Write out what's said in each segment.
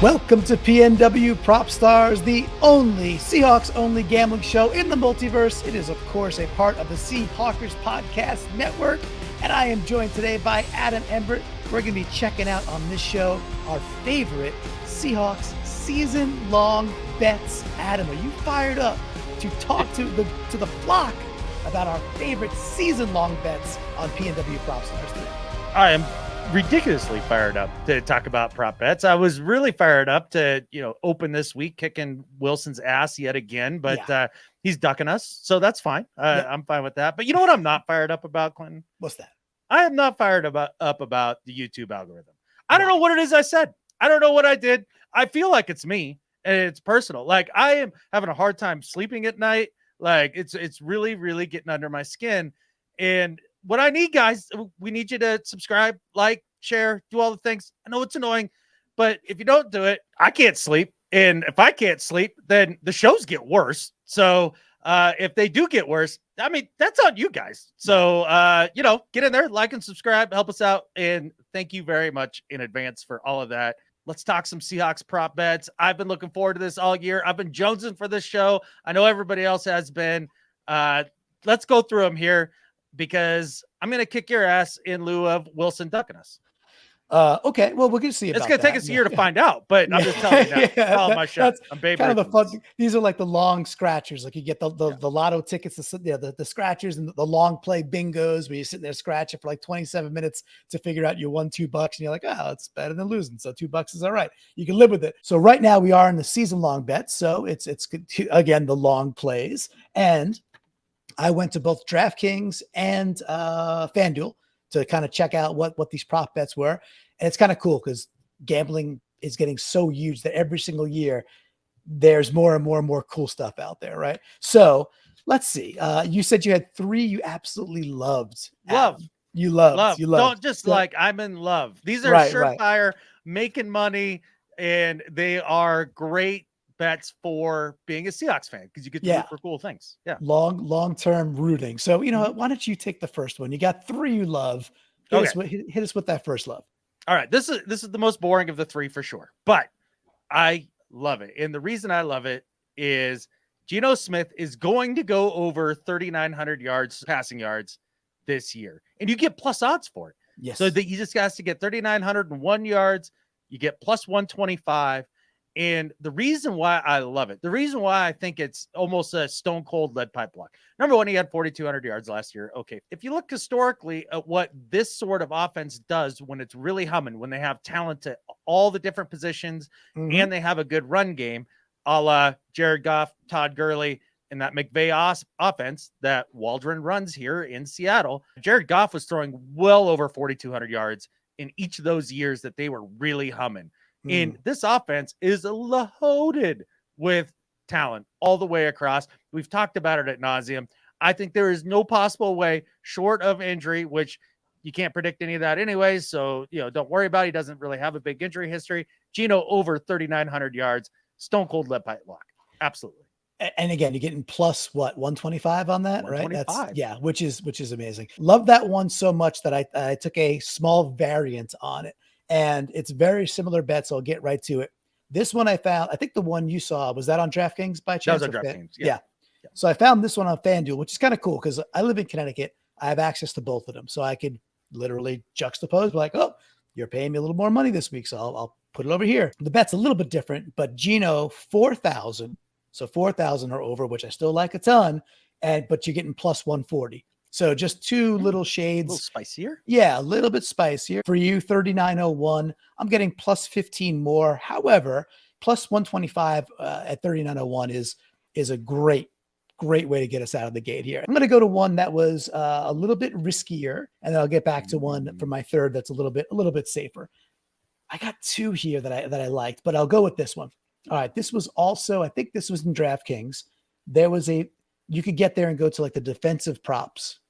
Welcome to PNW Prop Stars, the only Seahawks-only gambling show in the multiverse. It is, of course, a part of the Seahawkers Podcast Network, and I am joined today by Adam Embert. We're going to be checking out on this show our favorite Seahawks season-long bets. Adam, are you fired up to talk to the flock about our favorite season-long bets on PNW Prop Stars today? I am ridiculously fired up to talk about prop bets. I was really fired up to, open this week kicking Wilson's ass yet again, but he's ducking us. So that's fine. I'm fine with that. But you know what I'm not fired up about, Clinton? What's that? I am not fired up about the YouTube algorithm. I don't know what it is I said. I don't know what I did. I feel like it's me and it's personal. Like I am having a hard time sleeping at night. Like it's really, really getting under my skin. And what I need, guys, we need you to subscribe, like, share, do all the things. I know it's annoying, but if you don't do it, I can't sleep. And if I can't sleep, then the shows get worse. So if they do get worse, I mean, that's on you guys. So, get in there, like and subscribe, help us out. And thank you very much in advance for all of that. Let's talk some Seahawks prop bets. I've been looking forward to this all year. I've been jonesing for this show. I know everybody else has been. Let's go through them here, because I'm going to kick your ass in lieu of Wilson ducking us. Okay, well, we're going to see. It's going to take us a year to find out, but I'm just telling you now. Follow my shot. I'm baby. Kind of the fun. These are like the long scratchers. Like you get the lotto tickets, the scratchers and the long play bingos where you sit there scratching for like 27 minutes to figure out you won $2 and you're like, oh, it's better than losing. So $2 is all right. You can live with it. So right now we are in the season long bets. So it's again, the long plays. And I went to both DraftKings and FanDuel to kind of check out what these prop bets were. And it's kind of cool because gambling is getting so huge that every single year there's more and more and more cool stuff out there, right? So let's see. You said you had 3 you absolutely loved. You loved. Don't just I'm in love. These are surefire, making money, and they are great bets for being a Seahawks fan because you get to root for cool things. Yeah. Long-term rooting. So, why don't you take the first one? You got 3 you love. Hit us with that first love. All right. This is the most boring of the 3 for sure, but I love it. And the reason I love it is Geno Smith is going to go over 3,900 passing yards this year. And you get plus odds for it. Yes. So that he just has to get 3,901 yards. You get plus 125. And the reason why I love it, the reason why I think it's almost a stone cold lead pipe block. Number one, he had 4,200 yards last year. Okay. If you look historically at what this sort of offense does when it's really humming, when they have talent at all the different positions and they have a good run game, a la Jared Goff, Todd Gurley, and that McVay offense that Waldron runs here in Seattle. Jared Goff was throwing well over 4,200 yards in each of those years that they were really humming. And this offense is loaded with talent all the way across. We've talked about it ad nauseum. I think there is no possible way short of injury, which you can't predict any of that anyway. So, don't worry about it. He doesn't really have a big injury history. Geno over 3,900 yards, stone cold lead pipe block. Absolutely. And again, you're getting plus 125 on that, right? That's which is amazing. Love that one so much that I took a small variant on it. And it's very similar bets. So I'll get right to it. This one I found, I think the one you saw, was that on DraftKings by chance? That was on DraftKings. Yeah. So I found this one on FanDuel, which is kind of cool because I live in Connecticut. I have access to both of them. So I could literally juxtapose, like, oh, you're paying me a little more money this week. So I'll put it over here. The bet's a little bit different, but Geno, 4,000. So 4,000 or over, which I still like a ton. But you're getting plus 140. So just 2 little shades. A little spicier? Yeah, a little bit spicier. For you, 3,901. I'm getting plus 15 more. However, plus 125 at 3,901 is a great way to get us out of the gate here. I'm going to go to one that was a little bit riskier, and then I'll get back to one for my third that's a little bit safer. I got 2 here that I liked, but I'll go with this one. All right, this was also, I think this was in DraftKings. There was you could get there and go to like the defensive props.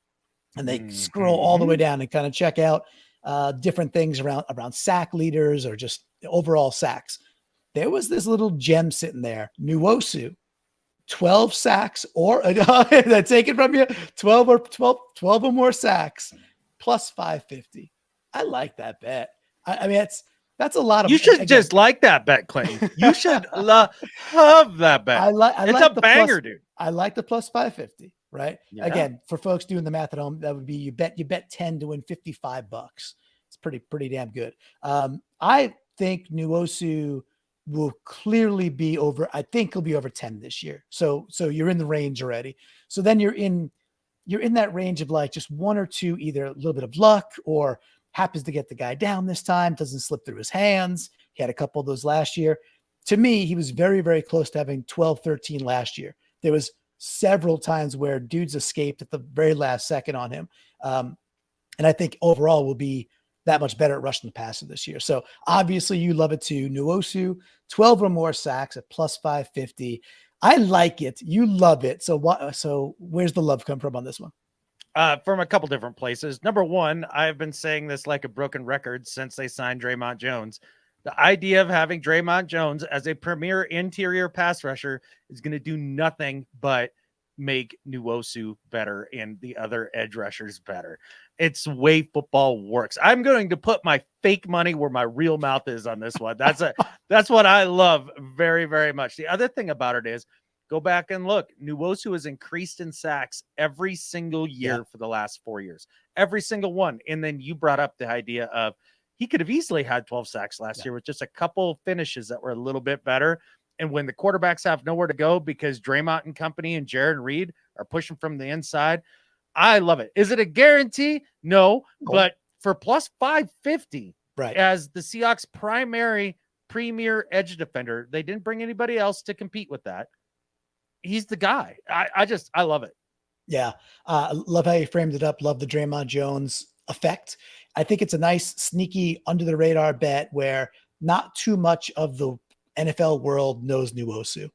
And they scroll all the way down and kind of check out different things around sack leaders or just overall sacks. There was this little gem sitting there, Nwosu, 12 sacks or I take it from you, 12 or more sacks, plus 550. I like that bet. I mean, That's a lot of. You should again, just like that bet, Clinton. You should love that bet. It's like a the banger, plus, dude. I like the plus 550, right? Yeah. Again, for folks doing the math at home, that would be you bet 10 to win $55. It's pretty damn good. I think Nwosu will clearly be over. I think he'll be over 10 this year. So you're in the range already. So then you're in that range of like just one or two, either a little bit of luck or happens to get the guy down this time, doesn't slip through his hands. He had a couple of those last year. To me, he was very, very close to having 12, 13 last year. There was several times where dudes escaped at the very last second on him. And I think overall will be that much better at rushing the passer this year. So obviously you love it too. Nwosu, 12 or more sacks at plus 550. I like it. You love it. So where's the love come from on this one? From a couple different places. Number one, I've been saying this like a broken record since they signed Draymond Jones. The idea of having Draymond Jones as a premier interior pass rusher is going to do nothing but make Nwosu better and the other edge rushers better. It's the way football works. I'm going to put my fake money where my real mouth is on this one. That's what I love very, very much. The other thing about it is, go back and look. Nwosu has increased in sacks every single year for the last 4 years. Every single one. And then you brought up the idea of he could have easily had 12 sacks last year with just a couple finishes that were a little bit better. And when the quarterbacks have nowhere to go because Draymond and company and Jared Reed are pushing from the inside, I love it. Is it a guarantee? No. But for plus 550 as the Seahawks premier edge defender, they didn't bring anybody else to compete with that. He's the guy. I love it. Yeah. Love how you framed it up. Love the Draymond Jones effect. I think it's a nice, sneaky, under the radar bet where not too much of the NFL world knows Nwosu,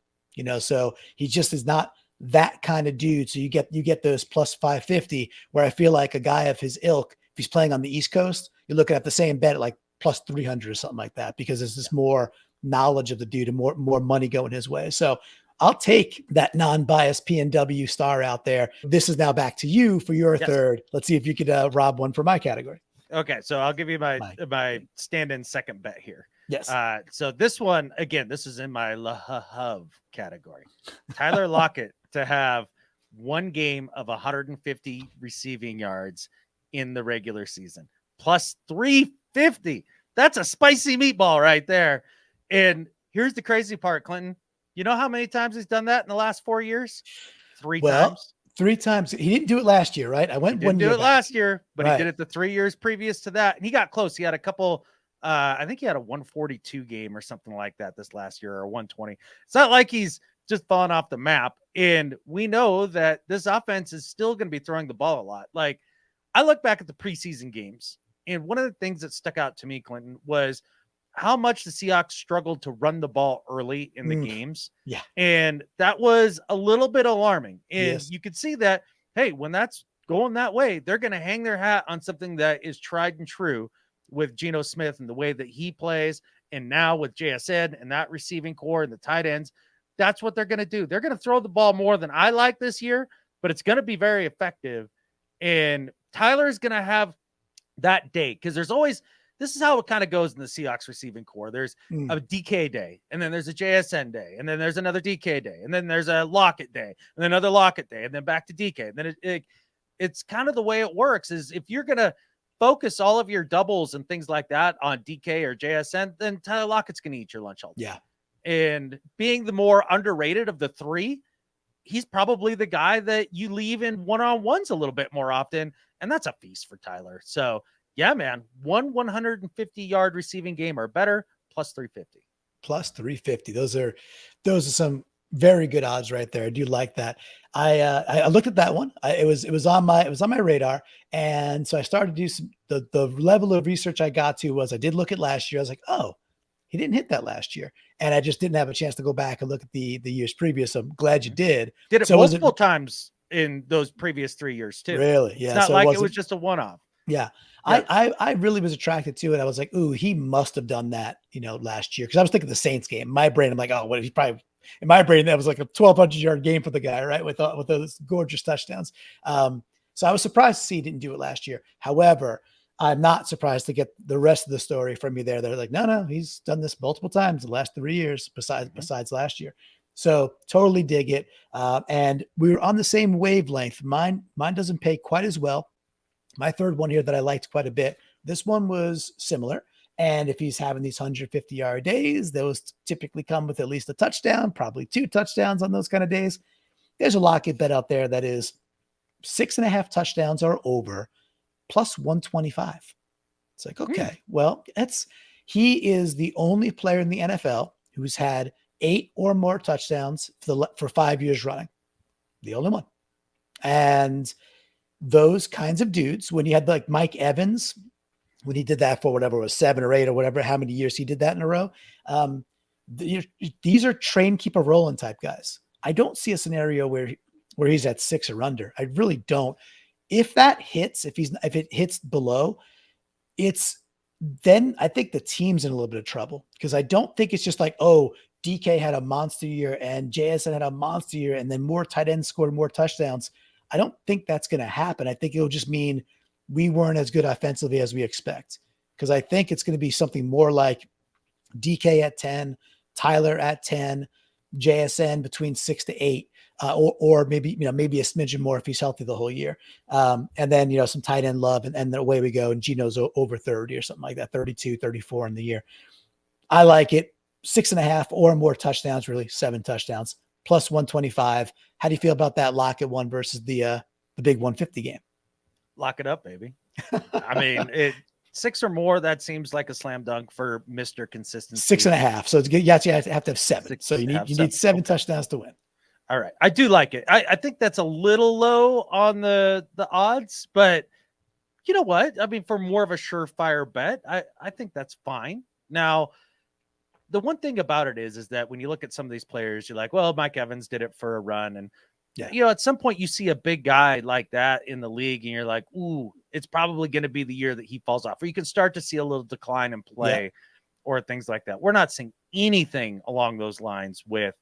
so he just is not that kind of dude. So you get those plus 550 where I feel like a guy of his ilk, if he's playing on the East Coast, you're looking at the same bet at like plus 300 or something like that, because there's just more knowledge of the dude and more money going his way. So I'll take that non-biased PNW star out there. This is now back to you for your third. Let's see if you could rob one for my category. Okay, so I'll give you my stand-in second bet here. Yes. So this one, again, this is in my love category. Tyler Lockett to have one game of 150 receiving yards in the regular season. Plus 350. That's a spicy meatball right there. And here's the crazy part, Clinton. You know how many times he's done that in the last 4 years? Three times. 3 times. He didn't do it last year, right? I went one year. Didn't do it last year, but he did it the 3 years previous to that. And he got close. He had a couple, I think he had a 142 game or something like that this last year, or 120. It's not like he's just fallen off the map. And we know that this offense is still going to be throwing the ball a lot. Like, I look back at the preseason games, and one of the things that stuck out to me, Clinton, was how much the Seahawks struggled to run the ball early in the games. Yeah. And that was a little bit alarming. And you could see that, hey, when that's going that way, they're going to hang their hat on something that is tried and true with Geno Smith and the way that he plays. And now with JSN and that receiving core and the tight ends, that's what they're going to do. They're going to throw the ball more than I like this year, but it's going to be very effective. And Tyler's going to have that day, because there's always, this is how it kind of goes in the Seahawks receiving core. There's a DK day, and then there's a JSN day, and then there's another DK day, and then there's a Lockett day, and then another Lockett day, and then back to DK. And then it's kind of the way it works, is if you're going to focus all of your doubles and things like that on DK or JSN, then Tyler Lockett's going to eat your lunch all day. Yeah. And being the more underrated of the three, he's probably the guy that you leave in one-on-ones a little bit more often, and that's a feast for Tyler. So, yeah, man, 150-yard receiving game or better, plus 350. Plus 350. Those are some very good odds right there. I do like that. I looked at that one. It was on my radar, and so I started to do some. The level of research I got to was I did look at last year. I was like, oh, he didn't hit that last year, and I just didn't have a chance to go back and look at the years previous. So I'm glad you did. Did it multiple times in those previous 3 years too? Really? Yeah. It's not like it was just a one-off. Yeah. I really was attracted to it. I was like, ooh, he must have done that, last year. Cause I was thinking the Saints game. In my brain, I'm like, oh, what, he probably, in my brain, that was like a 1,200-yard game for the guy, right? With those gorgeous touchdowns. So I was surprised to see he didn't do it last year. However, I'm not surprised to get the rest of the story from you there. They're like, no, he's done this multiple times the last 3 years besides last year. So totally dig it. And we were on the same wavelength. Mine doesn't pay quite as well. My third one here that I liked quite a bit. This one was similar. And if he's having these 150-yard days, those typically come with at least a touchdown, probably 2 touchdowns on those kind of days. There's a lock-it bet out there that is 6.5 touchdowns or over, plus 125. It's like, okay, well, he is the only player in the NFL who's had 8 or more touchdowns for 5 years running. The only one. And those kinds of dudes, when you had like Mike Evans, when he did that for whatever it was 7 or 8 or whatever, how many years he did that in a row. These are train keep a rolling type guys. I don't see a scenario where he's at 6 or under. I really don't. If that hits, if it hits below, then I think the team's in a little bit of trouble, because I don't think it's just like, oh, DK had a monster year and JSN had a monster year and then more tight ends scored more touchdowns. I don't think that's going to happen. I think it'll just mean we weren't as good offensively as we expect, because I think it's going to be something more like DK at 10, Tyler at 10, JSN between 6 to 8, or maybe a smidgen more if he's healthy the whole year. And then, some tight end love, and then away we go. And Geno's over 30 or something like that, 32, 34 in the year. I like it. 6.5 or more touchdowns, really 7 touchdowns, plus 125. How do you feel about that lock at one versus the big 150 game? Lock it up, baby. I mean, 6 or more, that seems like a slam dunk for Mr. Consistency. 6.5. So you have to have 7. So you need 7 touchdowns to win. All right. I do like it. I think that's a little low on the odds, but you know what? I mean, for more of a surefire bet, I think that's fine. Now, the one thing about it is that when you look at some of these players, you're like, well, Mike Evans did it for a run. And, at some point you see a big guy like that in the league and you're like, ooh, it's probably going to be the year that he falls off. Or you can start to see a little decline in play or things like that. We're not seeing anything along those lines with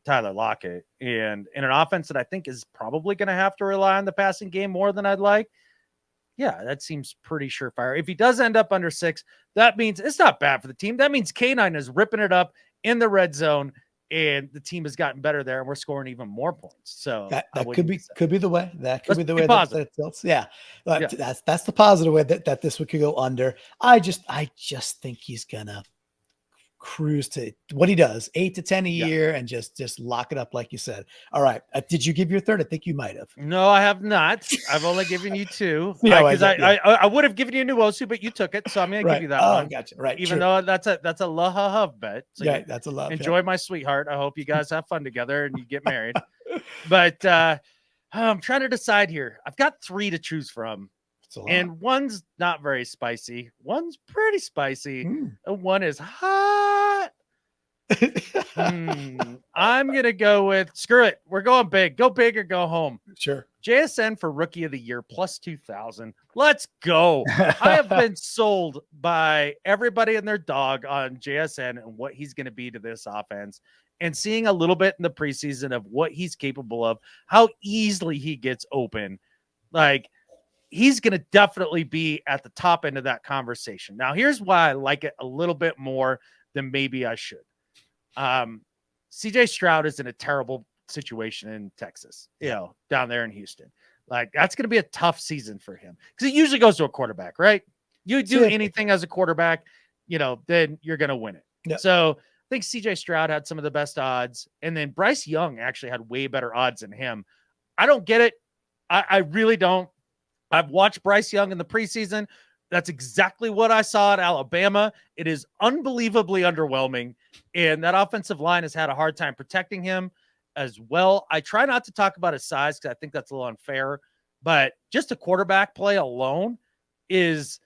Tyler Lockett, and in an offense that I think is probably going to have to rely on the passing game more than I'd like. Yeah, that seems pretty surefire. If he does end up under 6, that means it's not bad for the team. That means K9 is ripping it up in the red zone, and the team has gotten better there, and we're scoring even more points. So that could be the way. That could be the way that it tilts. Yeah, that's the positive way that this could go under. I just think he's gonna cruise to what he does, 8 to 10 a year, and just lock it up like you said. All right, did you give your third? I think you might have. No, I have not. I've only given you 2 because I would have given you a Nuosu, but you took it, so I'm going to give you that one. Gotcha. Right, even though that's a love bet. So that's a love. Enjoy my sweetheart. I hope you guys have fun together and you get married. But I'm trying to decide here. I've got 3 to choose from. And one's not very spicy. One's pretty spicy. And one is hot. I'm going to go with, screw it. We're going big. Go big or go home. Sure. JSN for rookie of the year, plus 2,000. Let's go. I have been sold by everybody and their dog on JSN and what he's going to be to this offense. And seeing a little bit in the preseason of what he's capable of, how easily he gets open. Like, he's going to definitely be at the top end of that conversation. Now, here's why I like it a little bit more than maybe I should. CJ Stroud is in a terrible situation in Texas, down there in Houston. Like, that's going to be a tough season for him, because it usually goes to a quarterback, right? You do anything as a quarterback, then you're going to win it. Yep. So I think CJ Stroud had some of the best odds, and then Bryce Young actually had way better odds than him. I don't get it. I really don't. I've watched Bryce Young in the preseason. That's exactly what I saw at Alabama. It is unbelievably underwhelming, and that offensive line has had a hard time protecting him as well. I try not to talk about his size because I think that's a little unfair, but just a quarterback play alone is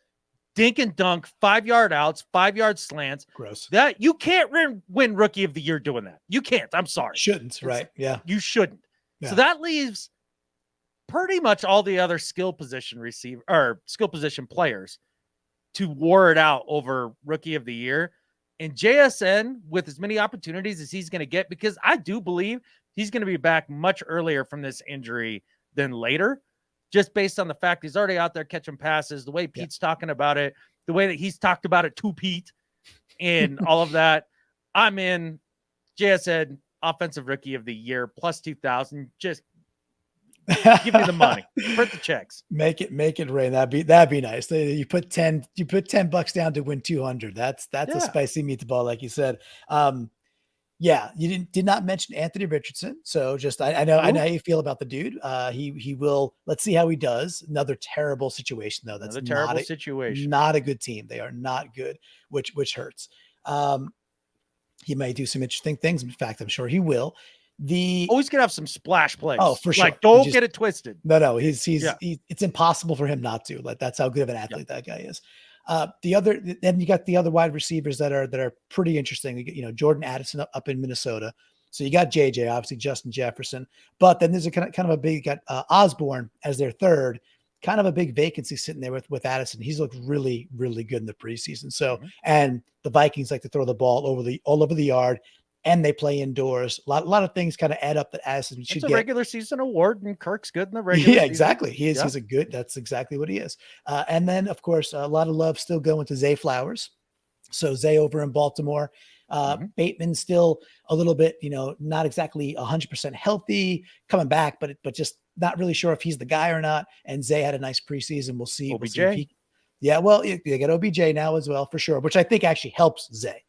dink and dunk, 5-yard outs, 5-yard slants. Gross. That you can't win rookie of the year doing that. You can't. I'm sorry. Shouldn't, right? Yeah. You shouldn't. Yeah. So that leaves pretty much all the other skill position players to war it out over rookie of the year. And JSN, with as many opportunities as he's going to get, because I do believe he's going to be back much earlier from this injury than later. just based on the fact he's already out there catching passes, the way Pete's talking about it, the way that he's talked about it to Pete, and all of that. I'm in. JSN offensive rookie of the year plus 2,000. Just give me the money. Print the checks. Make it rain. That'd be nice. You put $10 down to win 200. That's a spicy meatball, like you said. You did not mention Anthony Richardson. So just I know how you feel about the dude. He will. Let's see how he does. Another terrible situation though. That's another terrible situation. Not a good team. They are not good, which hurts. He may do some interesting things. In fact, I'm sure he will. He's gonna have some splash plays. Oh, for sure. Like, don't get it twisted. No. It's impossible for him not to. Like, that's how good of an athlete that guy is. Then you got the other wide receivers that are pretty interesting. You know, Jordan Addison up in Minnesota. So you got JJ, obviously Justin Jefferson, but then there's a kind of a big, got Osborne as their third, kind of a big vacancy sitting there with Addison. He's looked really, really good in the preseason. So, and the Vikings like to throw the ball all over the yard, and they play indoors. A lot of things kind of add up that Addison should get. It's a regular season award, and Kirk's good in the regular season. Yeah, exactly. He's a good. That's exactly what he is. And then, of course, a lot of love still going to Zay Flowers. So Zay over in Baltimore. Bateman still a little bit, not exactly 100% healthy, coming back, but just not really sure if he's the guy or not. And Zay had a nice preseason. We'll see. OBJ. They get OBJ now as well, for sure, which I think actually helps Zay.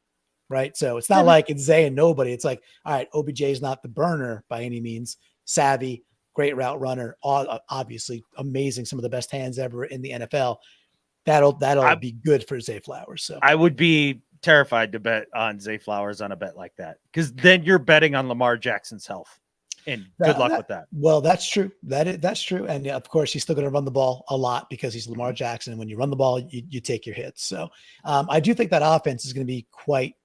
Right. So it's not like it's Zay and nobody. It's like, all right, OBJ is not the burner by any means. Savvy, great route runner, obviously amazing. Some of the best hands ever in the NFL. That'll be good for Zay Flowers. So I would be terrified to bet on Zay Flowers on a bet like that, because then you're betting on Lamar Jackson's health, and good luck with that. Well, that's true. That's true. And of course, he's still going to run the ball a lot because he's Lamar Jackson. And when you run the ball, you take your hits. So I do think that offense is going to be quite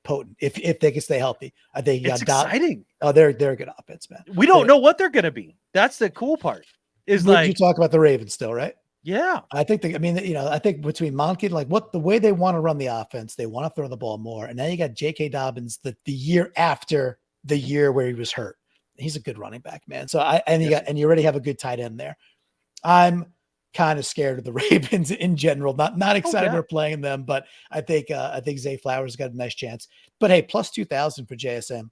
potent if they can stay healthy. I think it's exciting. They're a good offense, man. We don't know what they're going to be. That's the cool part. Is you talk about the Ravens still, right? Yeah. I think I think between Monken, like the way they want to run the offense, they want to throw the ball more. And now you got J.K. Dobbins the year after the year where he was hurt. He's a good running back, man. So you already have a good tight end there. I'm kind of scared of the Ravens in general. Not excited for playing them, but I think Zay Flowers got a nice chance. But hey, plus 2,000 for JSN.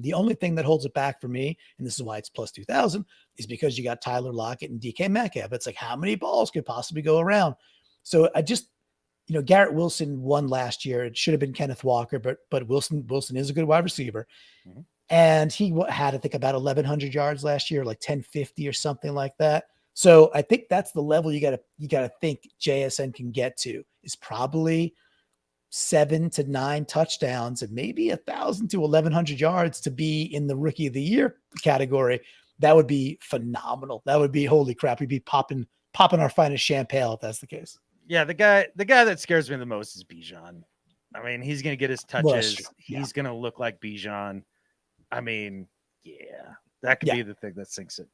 The only thing that holds it back for me, and this is why it's plus 2,000, is because you got Tyler Lockett and DK Metcalf. It's like, how many balls could possibly go around? So I just, Garrett Wilson won last year. It should have been Kenneth Walker, but Wilson is a good wide receiver. Mm-hmm. And he had, I think, about 1,100 yards last year, like 1,050 or something like that. So I think that's the level you gotta think JSN can get to, is probably 7 to 9 touchdowns and maybe 1,000 to 1,100 yards to be in the rookie of the year category. That would be phenomenal. That would be, holy crap. We'd be popping our finest champagne if that's the case. Yeah. The guy that scares me the most is Bijan. I mean, he's going to get his touches. He's going to look like Bijan. I mean, that could be the thing that sinks it,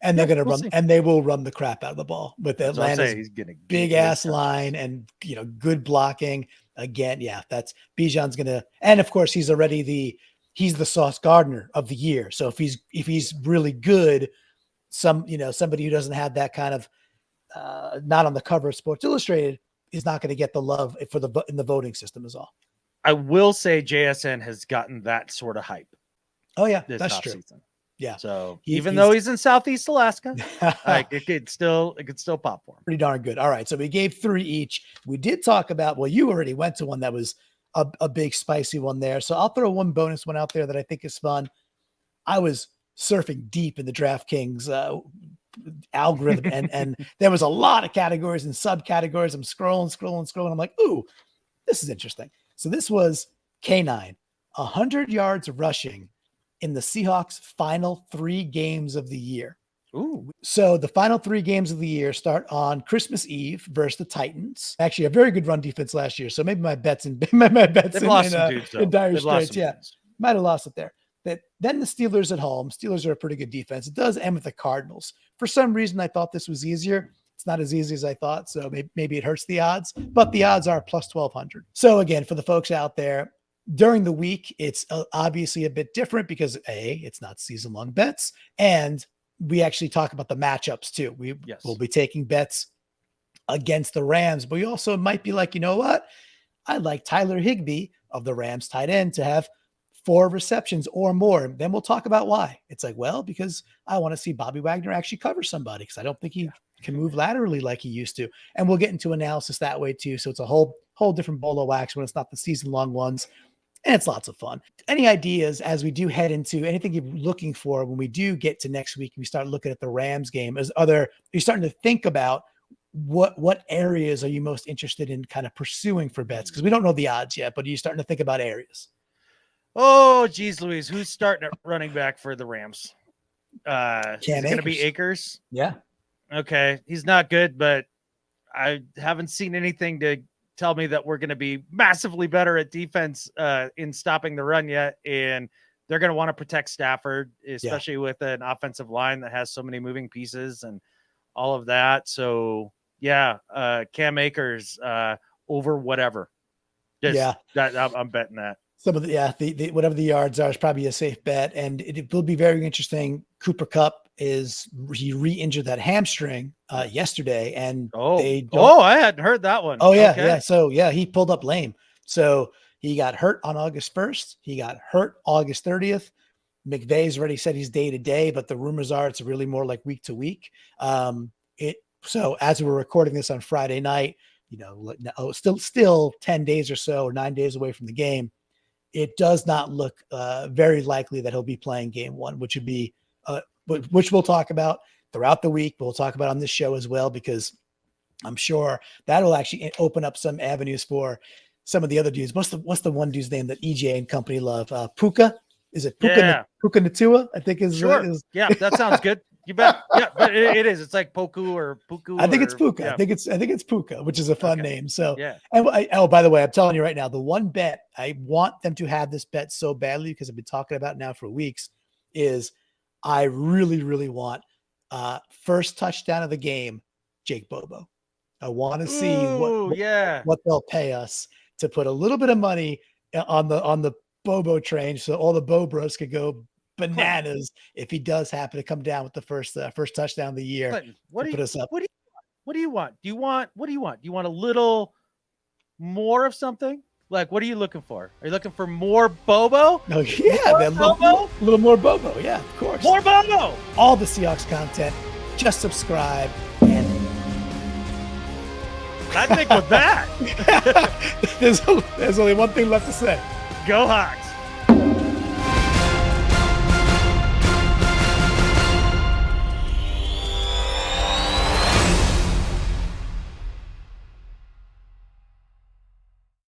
and they're going to run, and they will run the crap out of the ball with Atlanta's big ass line and, good blocking. Again, that's Bijan's going to, and of course he's the Sauce Gardner of the year. So if he's really good, somebody who doesn't have that kind of, not on the cover of Sports Illustrated is not going to get the love in the voting system is all. I will say JSN has gotten that sort of hype. Oh yeah, that's true. Season. Yeah. So even though he's in Southeast Alaska, like it could still pop for him. Pretty darn good. All right. So we gave 3 each. We did talk about, well, you already went to one that was a big spicy one there. So I'll throw one bonus one out there that I think is fun. I was surfing deep in the DraftKings algorithm and there was a lot of categories and subcategories. I'm scrolling. I'm like, ooh, this is interesting. So this was K9, 100 yards rushing in the Seahawks' final 3 games of the year. Ooh. So the final 3 games of the year start on Christmas Eve versus the Titans. Actually, a very good run defense last year. So maybe my bets in dire straits. Yeah, might have lost it there. Then the Steelers at home. Steelers are a pretty good defense. It does end with the Cardinals. For some reason, I thought this was easier. It's not as easy as I thought. So maybe it hurts the odds, but the odds are plus 1,200. So again, for the folks out there, during the week, it's obviously a bit different because A, it's not season-long bets, and we actually talk about the matchups too. We Yes. will be taking bets against the Rams, but we also might be like, you know what? I like Tyler Higbee of the Rams tight end to have 4 receptions or more. Then we'll talk about why. It's like, well, because I want to see Bobby Wagner actually cover somebody because I don't think he can move laterally like he used to. And we'll get into analysis that way too. So it's a whole different bowl of wax when it's not the season long ones. And it's lots of fun. Any ideas as we do head into anything you're looking for when we do get to next week and we start looking at the Rams game? You're starting to think about what areas are you most interested in kind of pursuing for bets? Because we don't know the odds yet, but are you starting to think about areas? Oh, geez, Louise, who's starting at running back for the Rams? Is it going to be Akers? Yeah. Okay. He's not good, but I haven't seen anything to tell me that we're going to be massively better at defense in stopping the run yet. And they're going to want to protect Stafford, especially with an offensive line that has so many moving pieces and all of that. So yeah, Cam Akers over whatever. I'm betting that. Some of the whatever the yards are is probably a safe bet, and it will be very interesting. Cooper Kupp he re-injured that hamstring yesterday, and I hadn't heard that one. Oh yeah, okay. So he pulled up lame. So he got hurt on August 1st. He got hurt August 30th. McVay's already said he's day to day, but the rumors are it's really more like week to week. So as we're recording this on Friday night, still 10 days or so, or 9 days away from the game. It does not look very likely that he'll be playing game 1, which would be, which we'll talk about throughout the week. We'll talk about on this show as well, because I'm sure that'll actually open up some avenues for some of the other dudes. What's the one dude's name that EJ and company love? Puka? Is it Puka? Yeah. Puka Natua? I think is. Sure. Yeah, that sounds good. You bet. Yeah, but it is. It's like Poku or Puku. I think it's Puka. Yeah. I think it's Puka, which is a fun name. So yeah. And by the way, I'm telling you right now, the one bet I want them to have this bet so badly, because I've been talking about it now for weeks, is I really, really want first touchdown of the game, Jake Bobo. I want to see what they'll pay us to put a little bit of money on the Bobo train, so all the Bobros could go bananas if he does happen to come down with the first touchdown of the year. Clinton, what do you want? Do you want a little more of something? Like, what are you looking for? Are you looking for more Bobo? No, yeah, a little more Bobo. Yeah, of course. More Bobo. All the Seahawks content. Just subscribe. And I think with that, there's only one thing left to say. Go Hawks.